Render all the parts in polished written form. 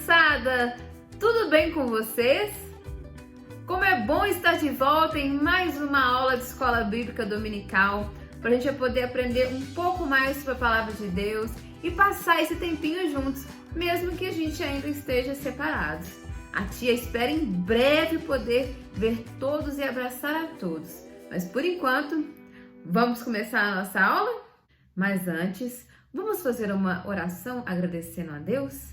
criançada! Tudo bem com vocês? Como é bom estar de volta em mais uma aula de Escola Bíblica Dominical, para a gente poder aprender um pouco mais sobre a Palavra de Deus e passar esse tempinho juntos, mesmo que a gente ainda esteja separados. A tia espera em breve poder ver todos e abraçar a todos. Mas por enquanto, vamos começar a nossa aula? Mas antes, vamos fazer uma oração agradecendo a Deus?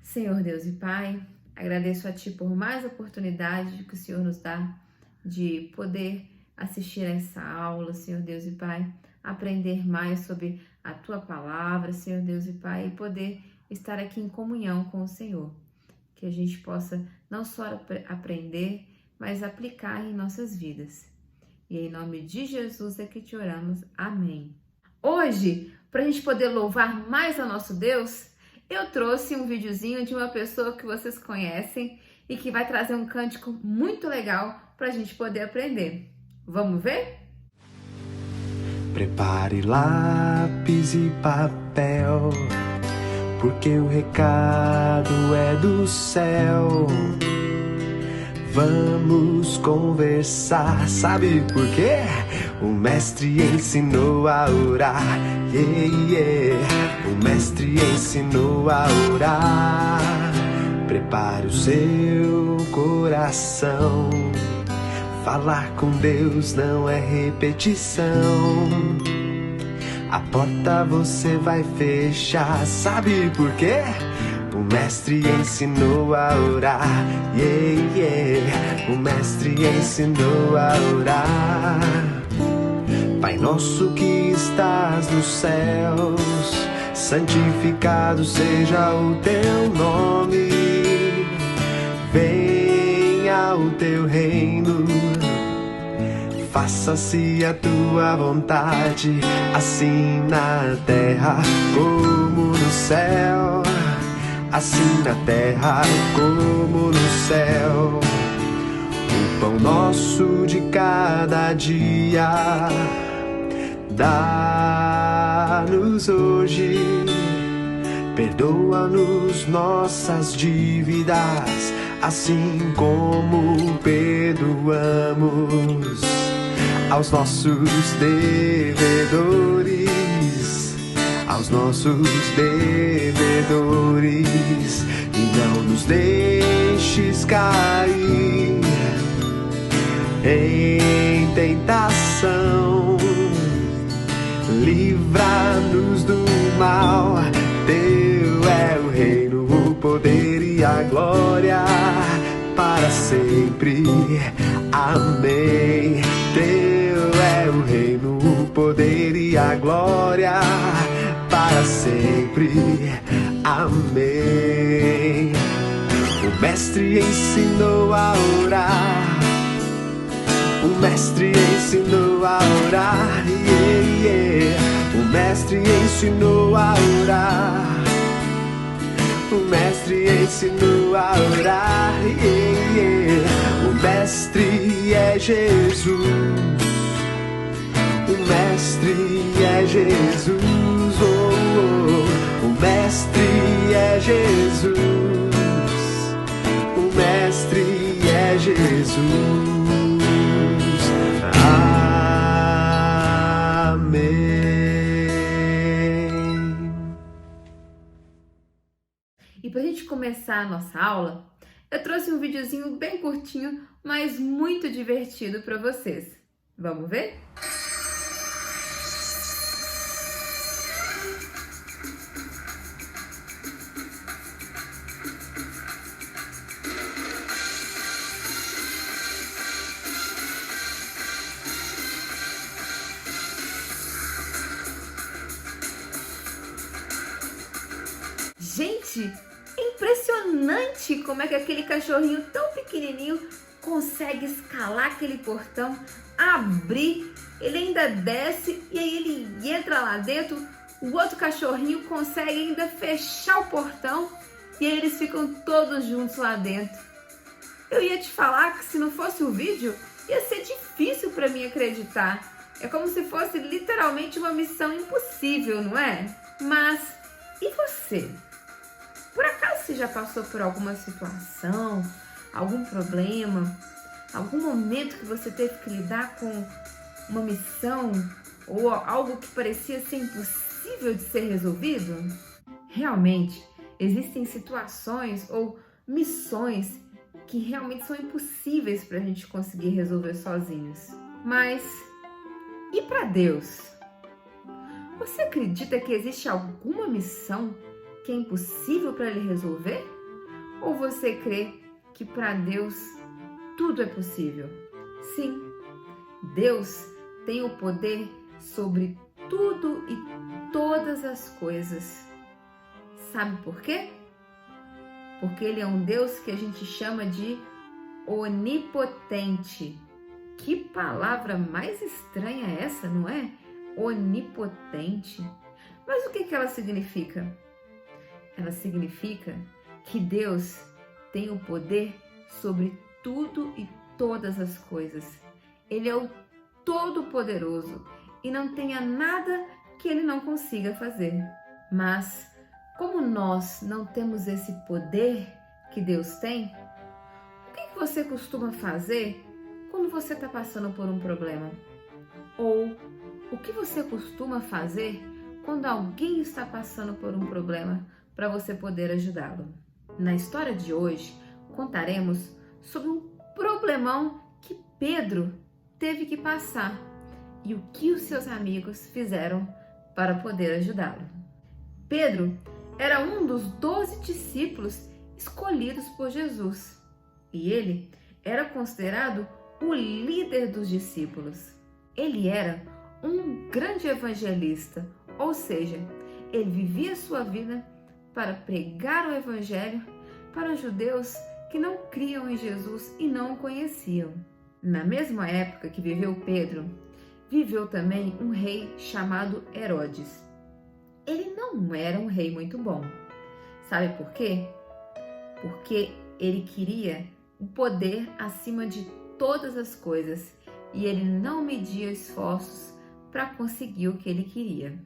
Senhor Deus e Pai, agradeço a Ti por mais oportunidade que o Senhor nos dá de poder assistir a essa aula, Senhor Deus e Pai, aprender mais sobre a Tua Palavra, Senhor Deus e Pai, e poder estar aqui em comunhão com o Senhor. Que a gente possa não só aprender, mas aplicar em nossas vidas. E em nome de Jesus é que te oramos. Amém. Hoje, para a gente poder louvar mais a nosso Deus, eu trouxe um videozinho de uma pessoa que vocês conhecem e que vai trazer um cântico muito legal para a gente poder aprender. Vamos ver? Prepare lápis e papel, porque o recado é do céu. Vamos conversar, sabe por quê? O mestre ensinou a orar, O mestre ensinou a orar. Prepare o seu coração, falar com Deus não é repetição. A porta você vai fechar, sabe por quê? O mestre ensinou a orar, O mestre ensinou a orar. Pai nosso que estás nos céus, santificado seja o teu nome. Venha o teu reino, faça-se a tua vontade, assim na terra como no céu. Assim na terra como no céu. O pão nosso de cada dia dá-nos hoje. Perdoa-nos nossas dívidas, assim como perdoamos aos nossos devedores. Aos nossos devedores, e não nos deixes cair em tentação. Livra-nos do mal, teu é o reino, o poder e a glória para sempre. Amém. Teu é o reino, o poder e a glória para sempre. Amém. O mestre ensinou a orar, o mestre ensinou a orar, O mestre ensinou a orar, o mestre ensinou a orar, O mestre é Jesus, o mestre é Jesus, O mestre é Jesus, o mestre é Jesus. Amém. E para a gente começar a nossa aula, eu trouxe um videozinho bem curtinho, mas muito divertido para vocês. Vamos ver? Gente, é impressionante como é que aquele cachorrinho tão pequenininho consegue escalar aquele portão, abrir, ele ainda desce e aí ele entra lá dentro, o outro cachorrinho consegue ainda fechar o portão e aí eles ficam todos juntos lá dentro. Eu ia te falar que se não fosse o vídeo, ia ser difícil para mim acreditar. É como se fosse literalmente uma missão impossível, não é? Mas e você? Por você já passou por alguma situação, algum problema, algum momento que você teve que lidar com uma missão ou algo que parecia ser impossível de ser resolvido? Realmente, existem situações ou missões que realmente são impossíveis para a gente conseguir resolver sozinhos. Mas e para Deus? Você acredita que existe alguma missão que é impossível para Ele resolver? Ou você crê que para Deus tudo é possível? Sim, Deus tem o poder sobre tudo e todas as coisas. Sabe por quê? Porque Ele é um Deus que a gente chama de onipotente. Que palavra mais estranha é essa, não é? Onipotente. Mas o que ela significa? Ela significa que Deus tem o poder sobre tudo e todas as coisas. Ele é o Todo-Poderoso e não tenha nada que Ele não consiga fazer. Mas, como nós não temos esse poder que Deus tem, o que você costuma fazer quando você está passando por um problema? Ou o que você costuma fazer quando alguém está passando por um problema para você poder ajudá-lo? Na história de hoje, contaremos sobre um problemão que Pedro teve que passar e o que os seus amigos fizeram para poder ajudá-lo. Pedro era um dos 12 discípulos escolhidos por Jesus e ele era considerado o líder dos discípulos. Ele era um grande evangelista, ou seja, ele vivia sua vida para pregar o evangelho para os judeus que não criam em Jesus e não o conheciam. Na mesma época que viveu Pedro, viveu também um rei chamado Herodes. Ele não era um rei muito bom. Sabe por quê? Porque ele queria o poder acima de todas as coisas e ele não media esforços para conseguir o que ele queria.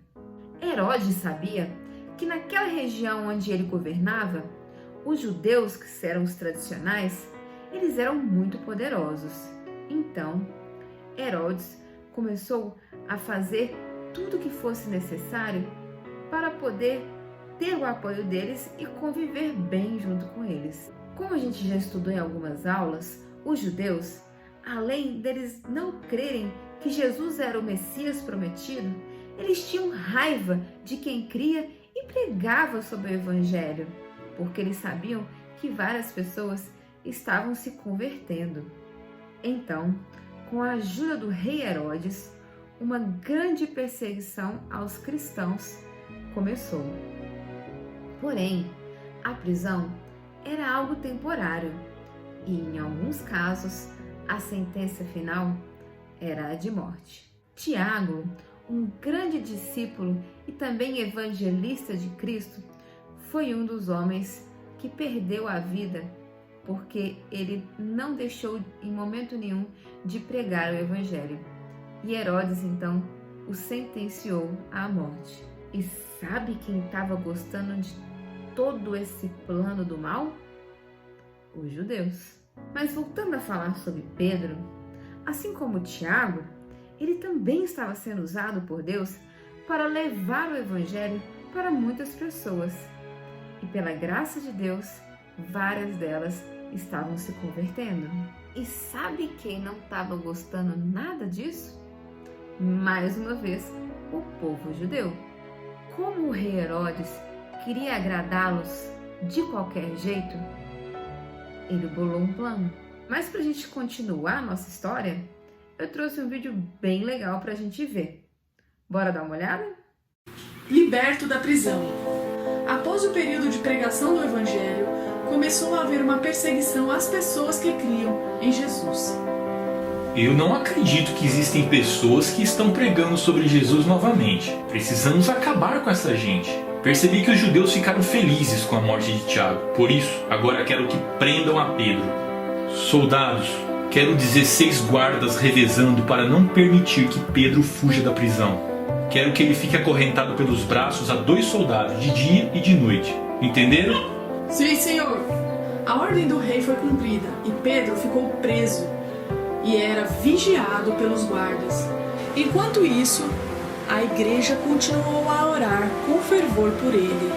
Herodes sabia que naquela região onde ele governava, os judeus, que eram os tradicionais, eles eram muito poderosos. Então, Herodes começou a fazer tudo o que fosse necessário para poder ter o apoio deles e conviver bem junto com eles. Como a gente já estudou em algumas aulas, os judeus, além deles não crerem que Jesus era o Messias prometido, eles tinham raiva de quem cria e pregava sobre o Evangelho, porque eles sabiam que várias pessoas estavam se convertendo. Então, com a ajuda do rei Herodes, uma grande perseguição aos cristãos começou. Porém, a prisão era algo temporário e, em alguns casos, a sentença final era a de morte. Tiago, um grande discípulo e também evangelista de Cristo, foi um dos homens que perdeu a vida porque ele não deixou em momento nenhum de pregar o evangelho. E Herodes, então, o sentenciou à morte. E sabe quem estava gostando de todo esse plano do mal? Os judeus. Mas voltando a falar sobre Pedro, assim como Tiago, ele também estava sendo usado por Deus para levar o evangelho para muitas pessoas. E pela graça de Deus, várias delas estavam se convertendo. E sabe quem não estava gostando nada disso? Mais uma vez, o povo judeu. Como o rei Herodes queria agradá-los de qualquer jeito, ele bolou um plano. Mas para a gente continuar a nossa história, eu trouxe um vídeo bem legal para a gente ver. Bora dar uma olhada? Liberto da prisão. Após o período de pregação do Evangelho, começou a haver uma perseguição às pessoas que criam em Jesus. Eu não acredito que existem pessoas que estão pregando sobre Jesus novamente. Precisamos acabar com essa gente. Percebi que os judeus ficaram felizes com a morte de Tiago. Por isso, agora quero que prendam a Pedro. Soldados, quero 16 guardas revezando para não permitir que Pedro fuja da prisão. Quero que ele fique acorrentado pelos braços a 2 soldados, de dia e de noite. Entenderam? Sim, senhor. A ordem do rei foi cumprida e Pedro ficou preso e era vigiado pelos guardas. Enquanto isso, a igreja continuou a orar com fervor por ele.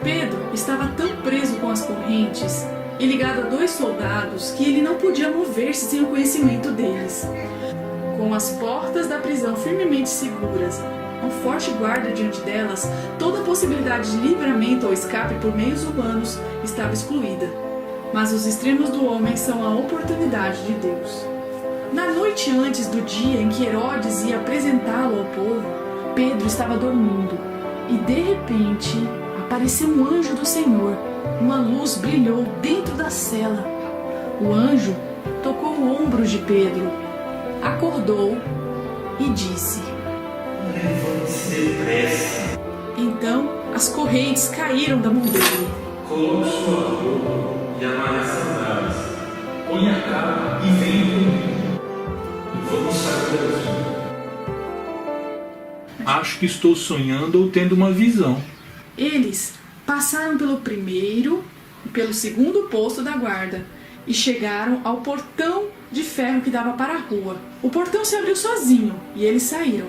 Pedro estava tão preso com as correntes e ligado a 2 soldados que ele não podia mover-se sem o conhecimento deles. Com as portas da prisão firmemente seguras, um forte guarda diante delas, toda possibilidade de livramento ou escape por meios humanos estava excluída. Mas os extremos do homem são a oportunidade de Deus. Na noite antes do dia em que Herodes ia apresentá-lo ao povo, Pedro estava dormindo e de repente apareceu um anjo do Senhor. Uma luz brilhou dentro da cela. O anjo tocou o ombro de Pedro, acordou e disse: Levante-se depressa. Então as correntes caíram da mão dele. Coloque sua roupa e amarre as sandálias. Ponha a capa e venha comigo. E vamos sair daqui. Acho que estou sonhando ou tendo uma visão. Eles passaram pelo primeiro e pelo segundo posto da guarda e chegaram ao portão de ferro que dava para a rua. O portão se abriu sozinho e eles saíram.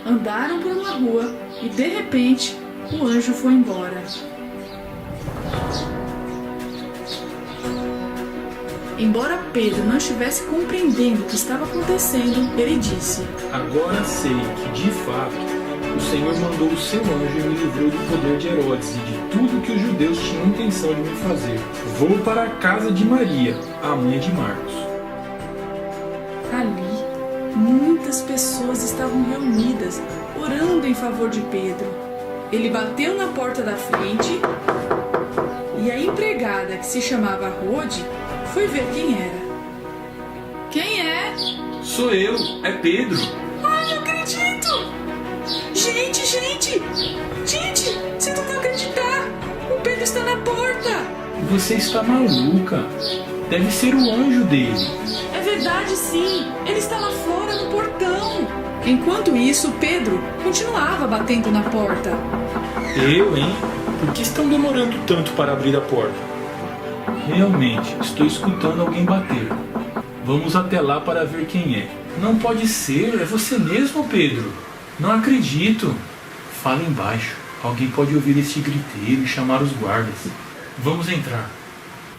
Andaram por uma rua e de repente o anjo foi embora. Embora Pedro não estivesse compreendendo o que estava acontecendo, ele disse: Agora sei que, de fato, o Senhor mandou o seu anjo e me livrou do poder de Herodes e de tudo que os judeus tinham intenção de me fazer. Vou para a casa de Maria, a mãe de Marcos. Ali, muitas pessoas estavam reunidas, orando em favor de Pedro. Ele bateu na porta da frente e a empregada, que se chamava Rode, foi ver quem era. Quem é? Sou eu, é Pedro. Ai, não acredito! Gente, sinto não acreditar! O Pedro está na porta! Você está maluca. Deve ser o anjo dele. É verdade, sim! Ele está lá fora no portão! Enquanto isso, Pedro continuava batendo na porta. Eu, hein? Por que estão demorando tanto para abrir a porta? Realmente, estou escutando alguém bater. Vamos até lá para ver quem é. Não pode ser, é você mesmo, Pedro. Não acredito. Fala embaixo. Alguém pode ouvir este griteiro e chamar os guardas. Vamos entrar.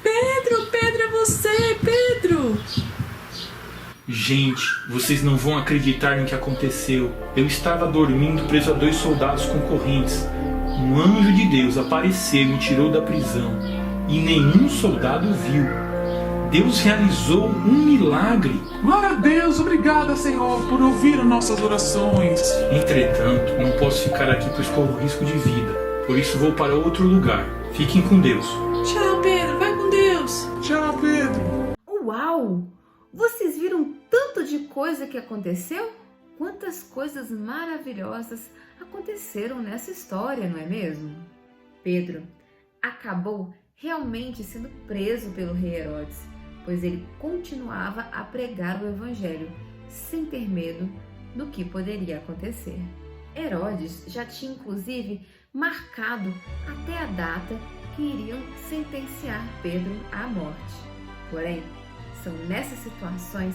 Pedro, é você, Pedro! Gente, vocês não vão acreditar no que aconteceu. Eu estava dormindo preso a 2 soldados concorrentes. Um anjo de Deus apareceu e me tirou da prisão. E nenhum soldado viu. Deus realizou um milagre. Glória a Deus, obrigada, Senhor, por ouvir as nossas orações. Entretanto, não posso ficar aqui pois corro risco de vida. Por isso vou para outro lugar. Fiquem com Deus. Tchau, Pedro, vai com Deus! Tchau, Pedro. Uau! Vocês viram tanto de coisa que aconteceu? Quantas coisas maravilhosas aconteceram nessa história, não é mesmo? Pedro acabou realmente sendo preso pelo rei Herodes, pois ele continuava a pregar o evangelho sem ter medo do que poderia acontecer. Herodes já tinha inclusive marcado até a data que iriam sentenciar Pedro à morte. Porém, são nessas situações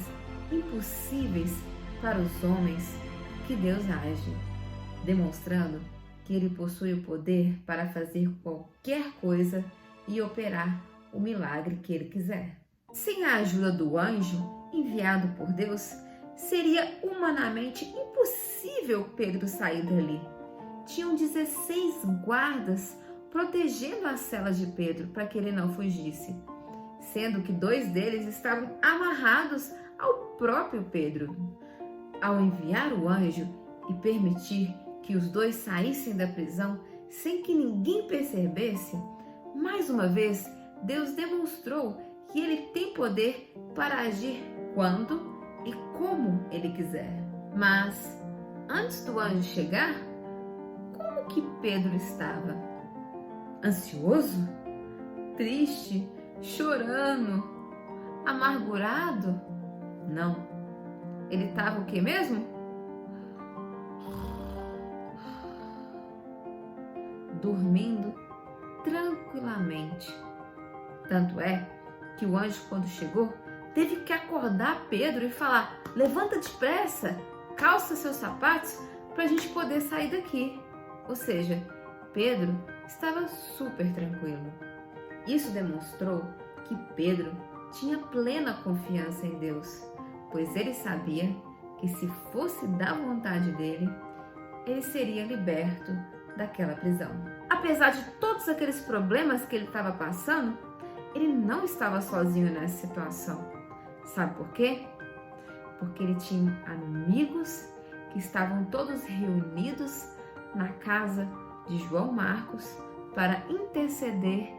impossíveis para os homens que Deus age, demonstrando que ele possui o poder para fazer qualquer coisa e operar o milagre que ele quiser. Sem a ajuda do anjo enviado por Deus, seria humanamente impossível Pedro sair dali. Tinham 16 guardas protegendo a cela de Pedro para que ele não fugisse, sendo que 2 deles estavam amarrados ao próprio Pedro. Ao enviar o anjo e permitir que os 2 saíssem da prisão sem que ninguém percebesse, mais uma vez Deus demonstrou que ele tem poder para agir quando e como ele quiser. Mas antes do anjo chegar, como que Pedro estava? Ansioso? Triste? Chorando? Amargurado? Não. Ele estava o que mesmo? dormindo tranquilamente. Tanto é que o anjo, quando chegou, teve que acordar Pedro e falar: levanta depressa, calça seus sapatos para a gente poder sair daqui. Ou seja, Pedro estava super tranquilo. Isso demonstrou que Pedro tinha plena confiança em Deus, pois ele sabia que se fosse da vontade dele, ele seria liberto daquela prisão. Apesar de todos aqueles problemas que ele estava passando, ele não estava sozinho nessa situação. Sabe por quê? Porque ele tinha amigos que estavam todos reunidos na casa de João Marcos para interceder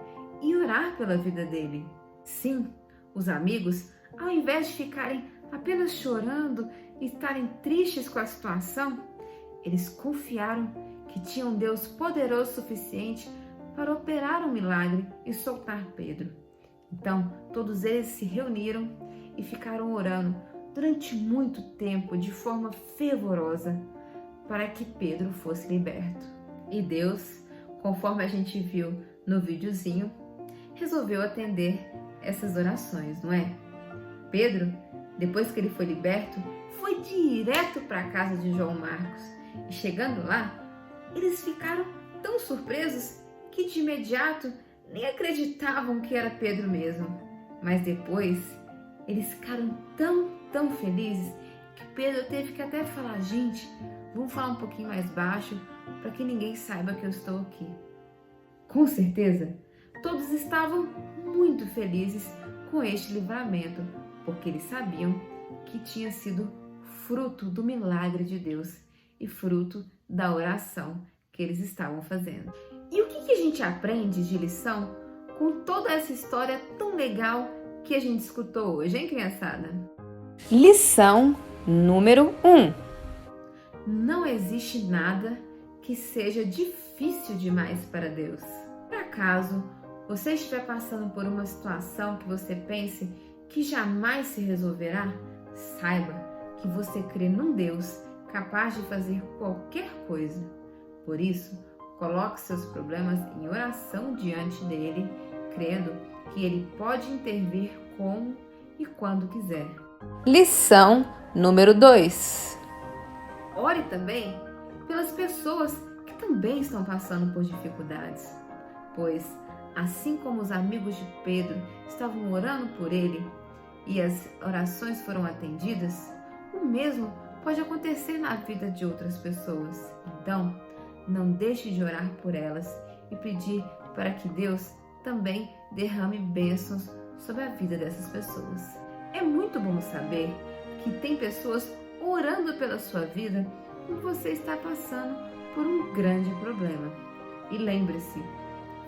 e orar pela vida dele. Sim, os amigos, ao invés de ficarem apenas chorando e estarem tristes com a situação, eles confiaram que tinha um Deus poderoso o suficiente para operar um milagre e soltar Pedro. Então, todos eles se reuniram e ficaram orando durante muito tempo de forma fervorosa para que Pedro fosse liberto. E Deus, conforme a gente viu no videozinho, resolveu atender essas orações, não é? Pedro, depois que ele foi liberto, foi direto para a casa de João Marcos. E chegando lá, eles ficaram tão surpresos que de imediato nem acreditavam que era Pedro mesmo. Mas depois, eles ficaram tão felizes que Pedro teve que até falar: gente, vamos falar um pouquinho mais baixo para que ninguém saiba que eu estou aqui. Com certeza, todos estavam muito felizes com este livramento, porque eles sabiam que tinha sido fruto do milagre de Deus e fruto da oração que eles estavam fazendo. E o que a gente aprende de lição com toda essa história tão legal que a gente escutou hoje, hein, criançada? Lição número 1. Não existe nada que seja difícil demais para Deus. Por acaso você estiver passando por uma situação que você pense que jamais se resolverá, saiba que você crê num Deus capaz de fazer qualquer coisa. Por isso, coloque seus problemas em oração diante dele, crendo que ele pode intervir como e quando quiser. Lição número 2. Ore também pelas pessoas que também estão passando por dificuldades, pois assim como os amigos de Pedro estavam orando por ele e as orações foram atendidas, o mesmo pode acontecer na vida de outras pessoas. Então, não deixe de orar por elas e pedir para que Deus também derrame bênçãos sobre a vida dessas pessoas. É muito bom saber que tem pessoas orando pela sua vida quando você está passando por um grande problema. E lembre-se,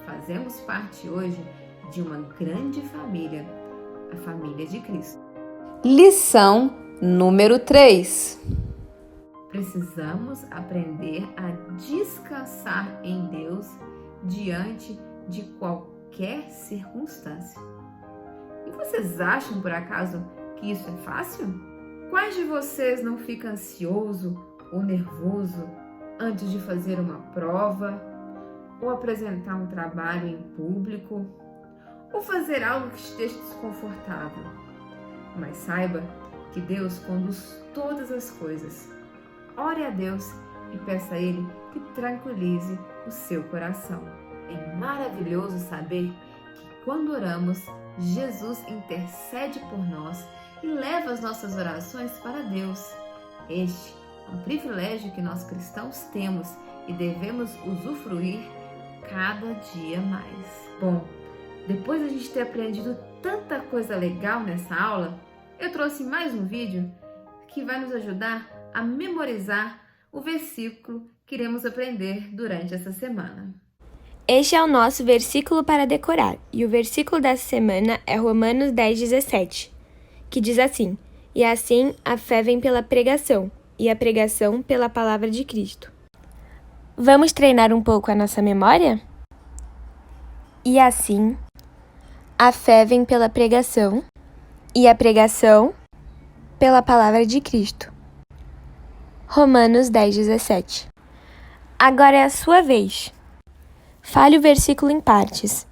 fazemos parte hoje de uma grande família, a família de Cristo. Lição número 3. Precisamos aprender a descansar em Deus diante de qualquer circunstância. E vocês acham, por acaso, que isso é fácil? Quais de vocês não fica ansioso ou nervoso antes de fazer uma prova, ou apresentar um trabalho em público, ou fazer algo que te deixe desconfortável? Mas saiba que Deus conduz todas as coisas. Ore a Deus e peça a Ele que tranquilize o seu coração. É maravilhoso saber que quando oramos, Jesus intercede por nós e leva as nossas orações para Deus. Este é um privilégio que nós cristãos temos e devemos usufruir cada dia mais. Bom, depois de a gente ter aprendido tanta coisa legal nessa aula, eu trouxe mais um vídeo que vai nos ajudar a memorizar o versículo que iremos aprender durante essa semana. Este é o nosso versículo para decorar, e o versículo dessa semana é Romanos 10:17, que diz assim: E assim a fé vem pela pregação, e a pregação pela palavra de Cristo. Vamos treinar um pouco a nossa memória? E assim a fé vem pela pregação, e a pregação pela palavra de Cristo. Romanos 10:17. Agora é a sua vez. Fale o versículo em partes.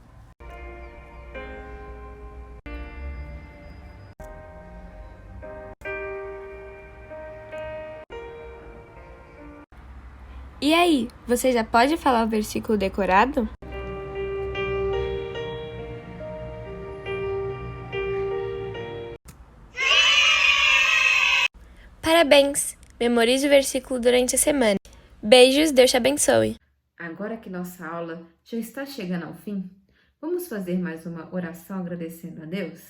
E aí, você já pode falar o versículo decorado? Parabéns! Memorize o versículo durante a semana. Beijos, Deus te abençoe! Agora que nossa aula já está chegando ao fim, vamos fazer mais uma oração agradecendo a Deus?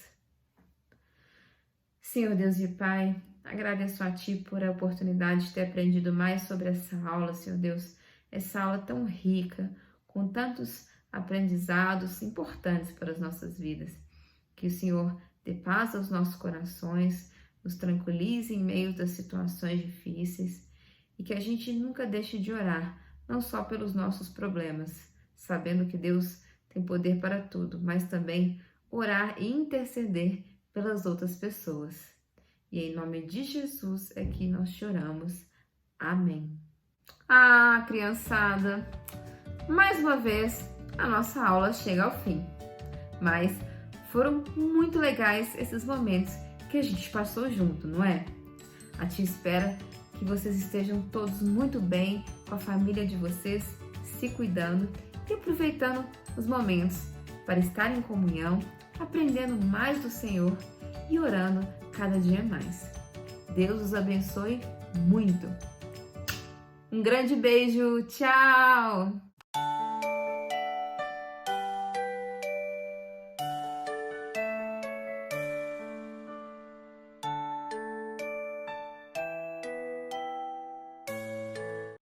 Senhor Deus e Pai, agradeço a Ti por a oportunidade de ter aprendido mais sobre essa aula, Senhor Deus. Essa aula tão rica, com tantos aprendizados importantes para as nossas vidas. Que o Senhor dê paz aos nossos corações, nos tranquilize em meio das situações difíceis e que a gente nunca deixe de orar, não só pelos nossos problemas, sabendo que Deus tem poder para tudo, mas também orar e interceder pelas outras pessoas. E em nome de Jesus é que nós te oramos. Amém. Ah, criançada, mais uma vez a nossa aula chega ao fim, mas foram muito legais esses momentos que a gente passou junto, não é? A tia espera que vocês estejam todos muito bem com a família de vocês, se cuidando e aproveitando os momentos para estar em comunhão, aprendendo mais do Senhor e orando cada dia mais. Deus os abençoe muito. Um grande beijo, tchau!